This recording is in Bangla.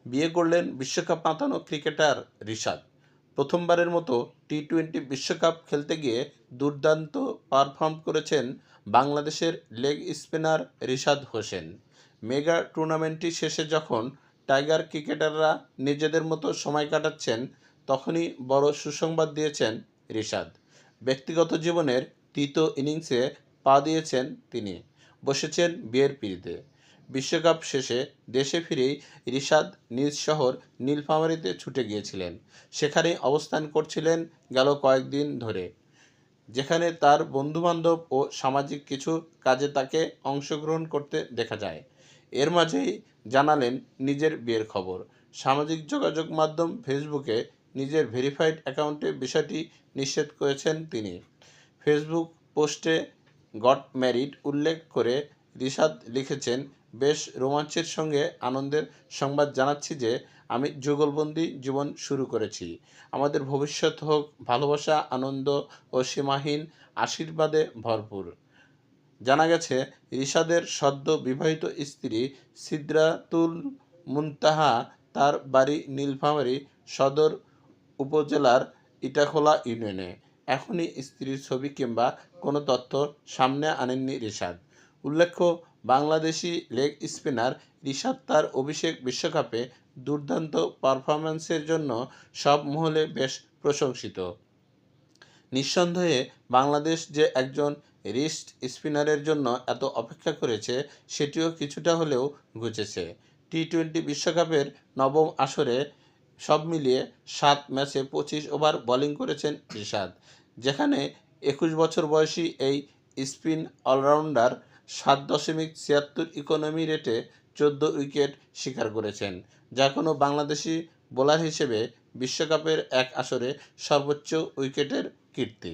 বিয়ে করলেন বিশ্বকাপ মাতানো ক্রিকেটার রিশাদ। প্রথমবারের মতো টি-20 বিশ্বকাপ খেলতে গিয়ে দুর্দান্ত পারফর্ম করেছেন বাংলাদেশের leg spinner Rishad Hossain. Mega টুর্নামেন্টটি শেষে যখন টাইগার ক্রিকেটাররা নিজেদের মতো সময় কাটাচ্ছেন, তখনই বড় সুসংবাদ দিয়েছেন রিশাদ। ব্যক্তিগত জীবনের তৃতীয় ইনিংসে পা দিয়েছেন তিনি, বসেছেন বিয়ের পিঁড়িতে। বিশ্বকাপ শেষে দেশে ফিরেই রিশাদ নিজ শহর নীলফামারীতে ছুটে গিয়েছিলেন। সেখানেই অবস্থান করছিলেন গেল কয়েকদিন ধরে, যেখানে তার বন্ধুবান্ধব ও সামাজিক কিছু কাজে তাকে অংশগ্রহণ করতে দেখা যায়। এর মাঝেই জানালেন নিজের বিয়ের খবর। সামাজিক যোগাযোগ মাধ্যম ফেসবুকে নিজের ভেরিফাইড অ্যাকাউন্টে বিষয়টি নিশ্চিত করেছেন তিনি। ফেসবুক পোস্টে গট ম্যারিড উল্লেখ করে রিশাদ লিখেছেন, বেশ রোমাঞ্চের সঙ্গে আনন্দের সংবাদ জানাচ্ছি যে আমি যুগলবন্দি জীবন শুরু করেছি। আমাদের ভবিষ্যৎ হোক ভালোবাসা, আনন্দ ও সীমাহীন আশীর্বাদে ভরপুর। জানা গেছে, রিশাদের সদ্য বিবাহিত স্ত্রী সিদরাতুল মুনতাহা তার বাড়ি নীলফামারী সদর উপজেলার ইটাখোলা ইউনিয়নে। এখনই স্ত্রীর ছবি কিংবা কোনো তথ্য সামনে আনেননি রিশাদ। উল্লেখ্য, বাংলাদেশি লেগ স্পিনার রিশাদ তার অভিষেক বিশ্বকাপে দুর্দান্ত পারফরম্যান্সের জন্য সব মহলে বেশ প্রশংসিত। নিঃসন্দেহে বাংলাদেশ যে একজন রিস্ট স্পিনারের জন্য এত অপেক্ষা করেছে, সেটিও কিছুটা হলেও ঘুচেছে। টি-20 বিশ্বকাপের নবম আসরে সব মিলিয়ে 7 ম্যাচে 25 ওভার বোলিং করেছেন রিশাদ, যেখানে 21 বছর বয়সী এই স্পিন অলরাউন্ডার 7.76 ইকোনমি রেটে 14 উইকেট শিকার করেছেন, যা কোনো বাংলাদেশি বোলার হিসেবে বিশ্বকাপের এক আসরে সর্বোচ্চ উইকেটের কীর্তি।